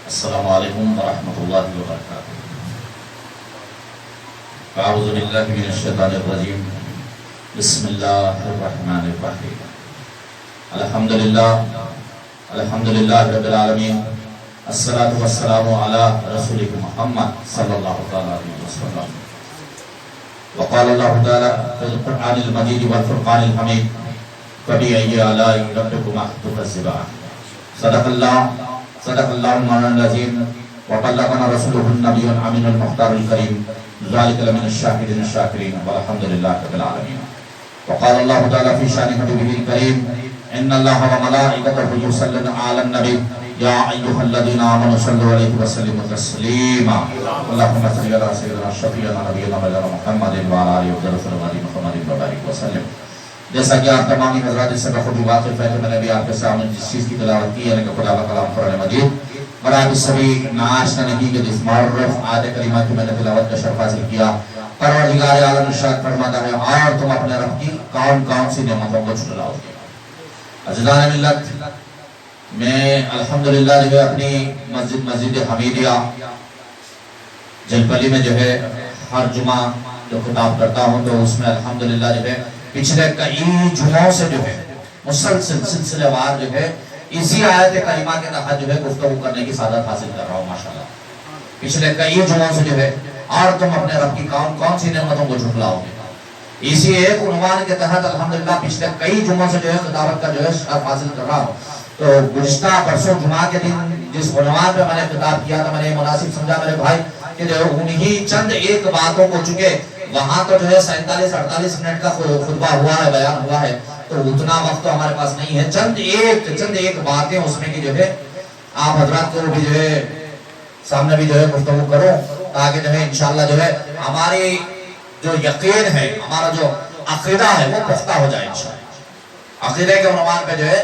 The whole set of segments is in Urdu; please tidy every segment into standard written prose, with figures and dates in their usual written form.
السلام علیکم ورحمۃ اللہ وبرکاتہ۔ اعوذ باللہ من الشیطان الرجیم، بسم اللہ الرحمن الرحیم۔ الحمدللہ رب العالمین، الصلاۃ والسلام علی رسول محمد صلی اللہ علیہ وسلم۔ وقال اللہ تعالی فی القرآن المجید والفرقان الحمید، فبأي آلاء ربكما تكذبان۔ صدق اللہ مولانا العظیم، وبلغنا رسولہ النبی الامین المختار الکریم، ذلک لمن الشاکرین الشاکرین، والحمد للہ رب العالمین۔ وقال اللہ تعالی فی شان حبیبہ الکریم، ان اللہ وملائکتہ یصلون علی النبی یا ایھا الذین آمنوا صلوا علیہ وسلموا تسلیما۔ اللہم صل علی سیدنا شفیعنا نبینا مولانا محمد وعلی آلہ وصحبہ محمد وبارک وسلم۔ جیسا کہ آپ تمامی حضرات اس سے بخود واقف ہے کہ میں نے بھی آپ کے سامنے جس چیز کی تلاوت کی ہے کہ خدا کا کلام قرآن مجید، اور آپ اس سبھی نعاشنا نبی کے جس معرف آیت کریمہ کی میں نے تلاوت کا شرف حاصل کیا۔ پروردگار عالم ارشاد فرماتا ہے اور تم اپنے رب کی کون کون سی نعمتوں کو جھٹلاؤ گے۔ عزیزان ملت، میں الحمدللہ جو ہے اپنی مسجد حمیدیہ جلپلی میں جو ہے ہر جمعہ جو خطاب کرتا ہوں تو اس میں الحمدللہ جو ہے پچھلے کئی جمعوں سے جو ہے مسلسل سلسلے وار جو ہے اسی آیت کریمہ کے تحت جو ہے گفتگو کرنے کی سعادت حاصل کر رہا ہوں ماشاءاللہ۔ پچھلے کئی جمعوں سے جو ہے اور تم اپنے رب کی کون کون سی نعمتوں کو جھٹلاؤ گے، اسی ایک عنوان کے تحت الحمدللہ پچھلے کئی جمعوں سے جو ہے خطابت کا جو ہے شرف حاصل کر رہا ہوں۔ تو گزشتہ پرسوں جمعہ کے دن جس عنوان پہ میں نے خطاب کیا تھا، میں نے مناسب سمجھا میرے بھائی کہ جو انہی چند ایک باتوں کو، چونکہ وہاں تو جو ہے 47-48 منٹ کا خطبہ ہوا ہے، بیان ہوا ہے، تو اتنا وقت تو ہمارے پاس نہیں ہے۔ چند ایک باتیں اس میں کی جو ہے آپ حضرات کو بھی جو ہے سامنے بھی جو ہے گفتگو کرو، تاکہ جو ہے انشاءاللہ جو ہے ہماری جو یقین ہے، ہمارا جو عقیدہ ہے وہ پختہ ہو جائے انشاءاللہ۔ عقیدے کے عنوان پہ جو ہے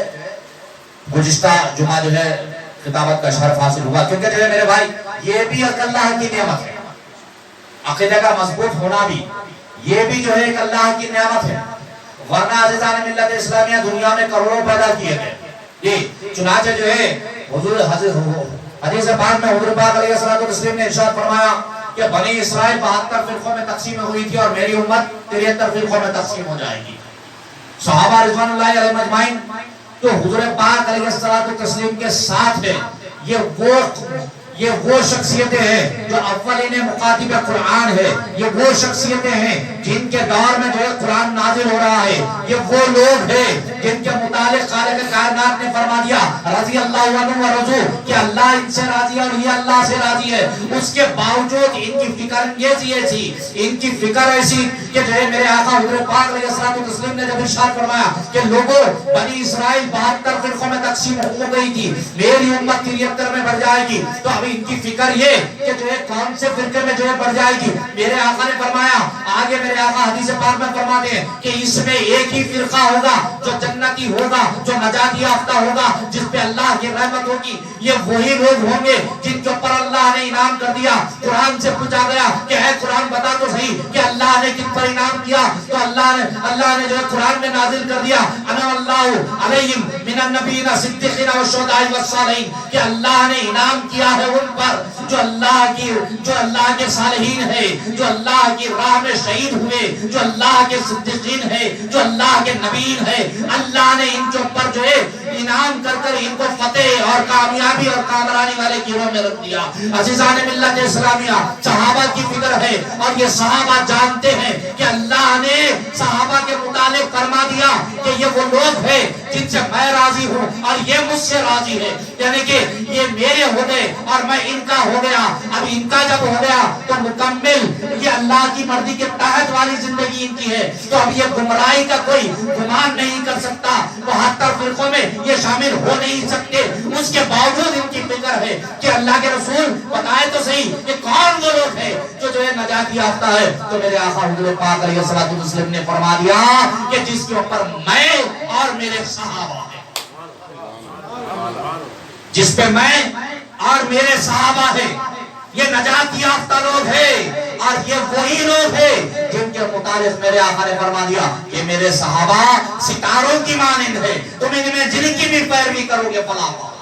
گزشتہ جمعہ جو ہے خطابت کا شرف حاصل ہوا، کیونکہ جو ہے میرے بھائی یہ بھی اللہ کی نعمت ہے، عقیدہ کا مضبوط ہونا بھی یہ بھی جو ہے ایک اللہ کی نعمت ہے، ورنہ عزیزان ملت اسلامیہ دنیا میں کروڑوں پیدا کیے گئے۔ یہ چنانچہ جو ہے حضور حدیث پاک میں حضور پاک علیہ الصلوۃ والتسلیم نے ارشاد فرمایا کہ بنی اسرائیل 72 فرقوں میں تقسیم ہوئی تھی اور میری امت 73 فرقوں میں تقسیم ہو جائے گی۔ صحابہ رضوان اللہ علیہم اجمعین تو حضور پاک علیہ الصلوۃ والتسلیم کے ساتھ ہے، یہ وہ شخصیتیں ہیں جو اولین مخاطب قرآن ہے، یہ وہ شخصیتیں ہیں جن کے دور میں جو ہے قرآن نازل ہو رہا ہے، یہ وہ لوگ ہیں جن کے متعلق خالق کائنات نے فرما دیا رضی اللہ عنہ ورضو کہ اللہ ان سے راضی ہے اور یہ اللہ سے راضی ہے۔ اس کے باوجود ان کی فکر یہ تھی، ان کی فکر ایسی کہ جو ہے میرے آقا حضور پاک علیہ الصلوۃ والتسلیم نے جب ارشاد فرمایا کہ لوگوں بنی اسرائیل 72 فرقوں میں تقسیم ہو گئی تھی، میری امت 73 میں بڑھ جائے گی، تو اب ان کی فکر یہ کہ جو ہے کون سے فرقے میں جو ہے بڑھ جائے گی۔ میرے آقا نے فرمایا، آگے میرے آقا حدیث پاک میں فرماتے ہیں کہ اس میں ایک ہی فرقہ ہوگا جو جنتی ہوگا، جو نجات یافتہ ہوگا، جس پہ اللہ کی رحمت ہوگی۔ یہ وہی لوگ ہوں گے جن کے اوپر اللہ نے انعام کر دیا۔ قرآن سے پوچھا گیا کہ اے قرآن بتا تو صحیح کہ اللہ نے کن پر انعام کیا، تو اللہ نے جو ہے قرآن میں نازل کر دیا انا اللہ علیہم من النبیین صدیقین والشہداء والصالحین، کہ اللہ نے انعام کیا ہے ان پر جو اللہ کے صالحین ہیں، جو اللہ کی راہ میں شہید ہوئے، جو اللہ کے صدیقین ہیں، جو اللہ کے نبیین ہیں۔ اللہ نے ان کے اوپر جو ہے انعام کر کر ان کو فتح اور کامیابی اور کامرانی والے گروہ میں رکھ دیا۔ عزیزان ملت اسلامیہ، صحابہ کی فکر ہے اور یہ صحابہ جانتے ہیں کہ اللہ نے صحابہ کے متعلق فرما دیا کہ یہ وہ لوگ ہیں جن سے میں راضی ہوں اور یہ مجھ سے راضی ہے، یعنی کہ یہ میرے ہو گئے اور میں ان کا ہو گیا۔ اب ان کا جب ہو گیا تو مکمل یہ اللہ کی مرضی کے تحت والی زندگی ان کی ہے، تو اب یہ گمراہی کا کوئی گمان نہیں کر سکتا، 72 فرقوں میں یہ شامل ہو نہیں سکتے۔ اس کے باوجود ان کی فکر ہے کہ اللہ کے رسول بتائے تو صحیح کہ کون وہ لوگ ہیں جو ہے نجات یافتہ ہے۔ تو میرے آقا حضور پاک علیہ الصلوۃ والتسلیم نے فرما دیا کہ جس کے اوپر میں اور میرے صحابہ ہیں، جس پہ میں اور میرے صحابہ ہیں، یہ نجات یافتہ لوگ ہیں اور یہ وہی لوگ ہیں جن کے متعلق میرے آقا نے فرما دیا کہ میرے صحابہ ستاروں کی مانند ہے، تم ان میں جن کی بھی پیروی کرو گے فلاح پاؤ گے۔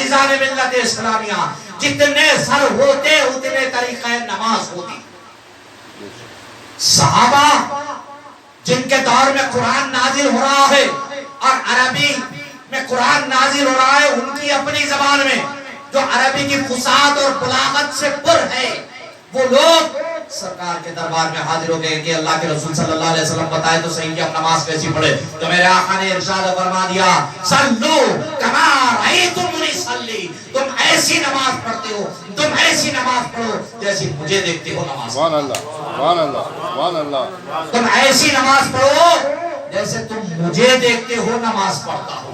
عزیزان ملت اسلامیہ، جتنے سر ہوتے اتنے طریقہ نماز ہوتی۔ صحابہ جن کے دور میں قرآن نازل ہو رہا ہے اور عربی میں قرآن نازل ہو رہا ہے، ان کی اپنی زبان میں جو عربی کی فصاحت اور بلاغت سے پر ہے، وہ لوگ سرکار کے دربار میں حاضر ہو گئے کہ اللہ کے رسول صلی اللہ علیہ وسلم بتائے تو صحیح کہ ہم نماز کیسی پڑھے؟ تو میرے آقا نے ارشاد فرما دیا، صلو کما رأیتمونی صلی، تم ایسی نماز پڑھتے ہو، تم ایسی نماز پڑھو جیسی مجھے دیکھتے ہو نماز۔ سبحان اللہ، سبحان اللہ، سبحان اللہ۔ تم ایسی نماز پڑھو جیسے تم مجھے دیکھتے ہو نماز پڑھتا ہو۔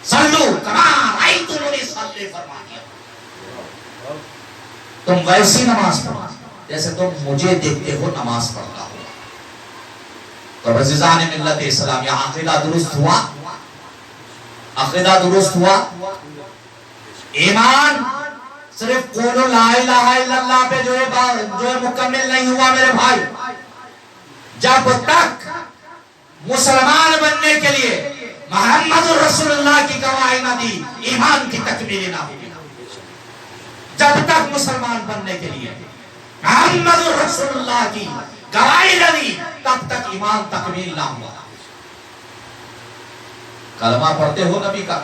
صلو کما رأیتمونی صلی فرما دیا، تم ویسی نماز پڑھو جیسے تم مجھے دیکھتے ہو نماز پڑھتا ہو۔ تو عزیزان ملت اسلامیہ، عقیدہ درست ہوا، عقیدہ درست ہوا۔ ایمان صرف قولو لا الہ الا اللہ پہ جو ہے مکمل نہیں ہوا میرے بھائی۔ جب تک مسلمان بننے کے لیے محمد رسول اللہ کی گواہی نہ دی، ایمان کی تکمیل نہ ہوئی۔ جب تک مسلمان بننے کے لیے محمد رسول اللہ کی گواہی نہ دی، تب تک ایمان تکمیل نہ ہوا۔ کلمہ پڑھتے ہو نبی کا،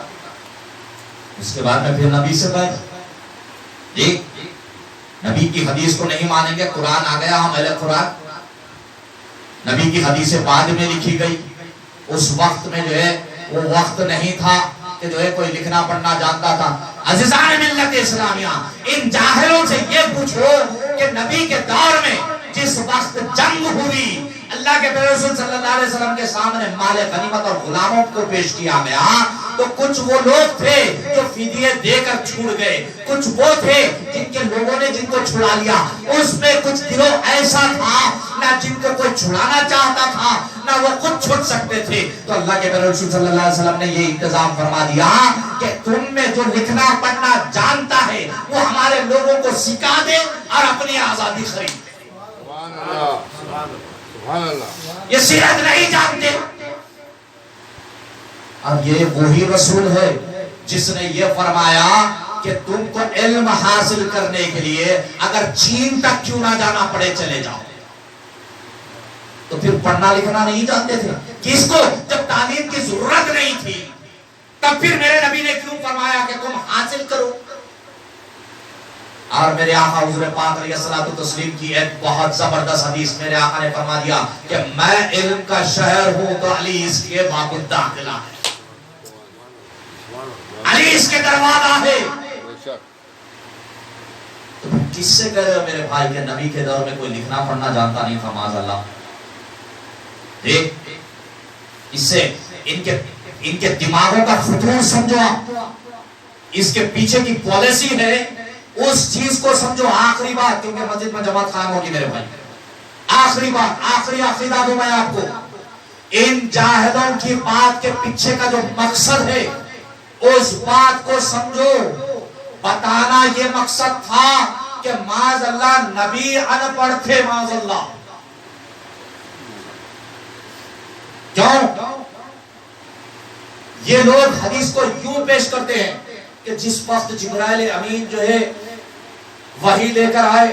اس کے بعد میں پھر نبی سے بات، دیکھ نبی کی حدیث کو نہیں مانیں گے، قرآن آ گیا، ہم اہل قرآن، نبی کی حدیث بعد میں لکھی گئی، اس وقت میں جو ہے وہ وقت نہیں تھا کہ جو ہے کوئی لکھنا پڑھنا جانتا تھا۔ عزیزان ملت اسلامیہ، ان جاہلوں سے یہ پوچھو کہ نبی کے دور میں جس وقت جنگ ہوئی، اللہ کے رسول صلی اللہ علیہ وسلم کے سامنے مال غنیمت اور غلاموں کو پیش کیا گیا، تو کچھ وہ لوگ تھے جو فدیے دے کر چھوڑ گئے، کچھ وہ تھے جن کے لوگوں نے جن کو چھڑا لیا، اس میں کچھ گروہ ایسا تھا نہ جن کو کوئی چھڑانا چاہتا تھا نہ وہ خود چھوڑ سکتے تھے۔ تو اللہ کے رسول صلی اللہ علیہ وسلم نے یہ انتظام فرما دیا کہ تم میں جو لکھنا پڑھنا جانتا ہے وہ ہمارے لوگوں کو سکھا دے اور اپنی آزادی خرید۔ یہ سیرت نہیں جانتے۔ اب یہ وہی رسول ہے جس نے یہ فرمایا کہ تم کو علم حاصل کرنے کے لیے اگر چین تک کیوں نہ جانا پڑے چلے جاؤ۔ تو پھر پڑھنا لکھنا نہیں جانتے تھے کس کو؟ جب تعلیم کی ضرورت نہیں تھی، تب پھر میرے نبی نے کیوں فرمایا کہ تم حاصل کرو؟ اور میرے آقا حضور پاک علیہ الصلوۃ والتسلیم کی ایک بہت زبردست حدیث میرے آقا نے فرما دیا کہ میں علم کا شہر ہوں تو علی اس کے باب الداخلہ ہے، علی اس کے دروازہ ہے۔ تو کس سے کہہ رہے ہو میرے بھائی کہ نبی کے دور میں کوئی لکھنا پڑھنا جانتا نہیں تھا؟ معاذ اللہ۔ دیکھ اس سے ان کے دماغوں کا فطور سمجھو، اس کے پیچھے کی پالیسی ہے، اس چیز کو سمجھو۔ آخری بات، کیونکہ مسجد میں جماعت قائم ہوگی میرے بھائی، آخری بات، آخری عقیدہ دوں میں آپ کو۔ ان جاہلوں کی بات کے پیچھے کا جو مقصد ہے اس بات کو سمجھو۔ بتانا یہ مقصد تھا کہ معاذ اللہ نبی ان پڑھ تھے، معاذ اللہ۔ کیوں؟ یہ لوگ حدیث کو یوں پیش کرتے ہیں کہ جس وقت جبرائیل امین جو ہے وحی لے کر آئے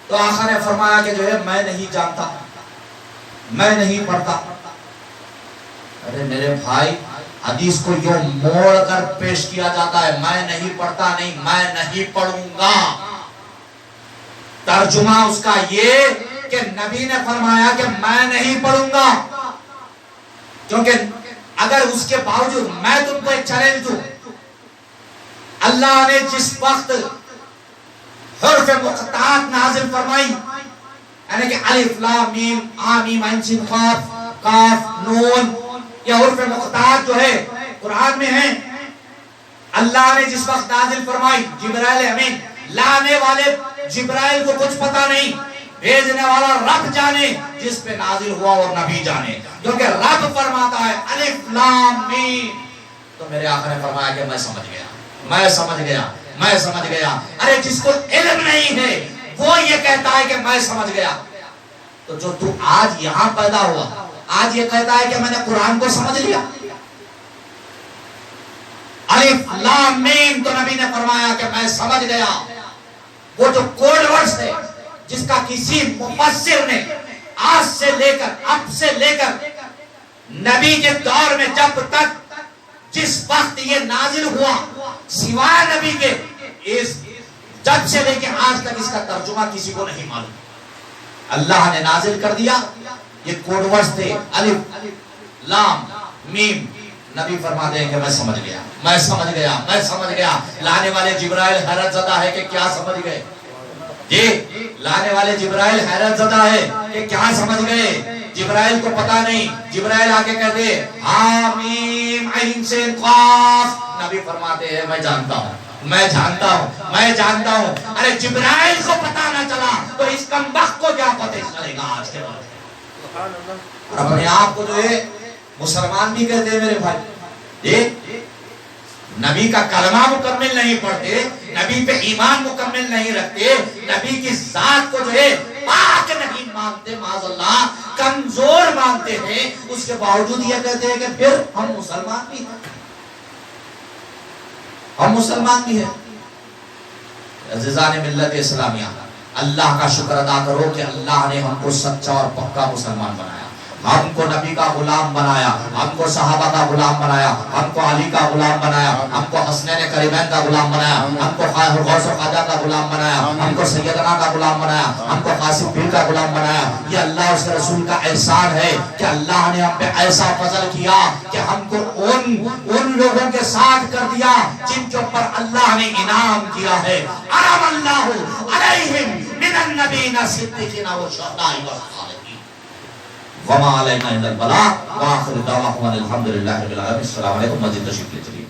تو آقا نے فرمایا کہ جو ہے میں نہیں جانتا، میں نہیں پڑھتا۔ ارے میرے بھائی، حدیث کو یوں موڑ کر پیش کیا جاتا ہے، میں نہیں پڑھتا نہیں، میں نہیں پڑھوں گا۔ ترجمہ اس کا یہ کہ نبی نے فرمایا کہ میں نہیں پڑھوں گا، کیونکہ اگر اس کے باوجود میں تم کو ایک چیلنج دوں، اللہ نے جس وقت حرف مقطعات نازل فرمائی، یعنی کہ الف لام میم آمیم عین سین قاف قاف نون، یہ حرف مقطعات جو ہے قرآن میں ہیں، اللہ نے جس وقت نازل فرمائی، جبرائیل امین، لانے والے جبرائیل کو کچھ پتا نہیں، بھیجنے والا رب جانے جس پہ نازل ہوا اور نبی جانے، کیونکہ رب فرماتا ہے الف لام میم۔ تو میرے آقا نے فرمایا کہ میں سمجھ گیا، میں سمجھ گیا، میں سمجھ گیا۔ ارے جس کو علم نہیں ہے وہ یہ کہتا ہے کہ میں سمجھ گیا، تو جو تو آج یہاں پیدا ہوا آج یہ کہتا ہے کہ میں نے قرآن کو سمجھ لیا۔ الف لام میم، تو نبی نے فرمایا کہ میں سمجھ گیا وہ جو کوڈ ورڈز تھے جس کا کسی مفسر نے آج سے لے کر اب سے لے کر نبی کے دور میں جب تک جس وقت یہ نازل ہوا سوائے نبی کے اس جب سے لے کے آج تک اس کا ترجمہ کسی کو نہیں معلوم. اللہ نے نازل کر دیا، یہ کوڈ ورڈز تھے الف لام میم. نبی فرماتے ہیں کہ میں سمجھ گیا، میں سمجھ گیا، میں سمجھ گیا. لانے والے جبرائیل حیرت زدہ ہے کہ کیا سمجھ گئے. جی لانے والے جبرائیل حیرت زدہ ہے کہ کیا سمجھ گئے. جبرائیل کو پتا نہیں. جبرائیل آگے کہتے حامیم عین سین قاف. نبی فرماتے ہیں میں جانتا ہوں، میں جانتا ہوں، میں جانتا ہوں. ارے جبرائیل کو پتا نہ چلا تو اس کمبخت کو کیا پتہ چلے گا آج کے وقت. اور اپنے آپ کو جو ہے مسلمان بھی کہتے ہیں میرے بھائی. یہ نبی کا کلمہ مکمل نہیں پڑھتے، نبی پہ ایمان مکمل نہیں رکھتے، نبی کی ذات کو جو ہے پاک نہیں مانتے، معاذ اللہ کمزور مانتے ہیں، اس کے باوجود یہ کہتے ہیں کہ پھر ہم مسلمان بھی ہیں، ہم مسلمان بھی ہیں. عزیزان ملت اسلامیہ، اللہ کا شکر ادا کرو کہ اللہ نے ہم کو سچا اور پکا مسلمان بنایا. ہم کو نبی کا غلام بنایا، ہم کو صحابہ کا غلام بنایا، ہم کو علی کا غلام بنایا، ہم کو حسنین کریمین کا غلام بنایا، ہم کو غوث و خواجہ کا غلام بنایا، ہم کو سیدنا کا غلام بنایا، ہم کو قاسم پیر کا غلام بنایا. یہ اللہ اس کے رسول کا احسان ہے کہ اللہ نے ہم پہ ایسا فضل کیا کہ ہم کو ان لوگوں کے ساتھ کر دیا جن کے اوپر اللہ نے انعام کیا ہے. انعم اللہ علیہم من النبیین صدیقین و شہداء والصالحین وما علینا الا البلاغ. وآخر دعوانا الحمدللہ رب العالمین. السلام علیکم. مزید تشریف لے چلیے.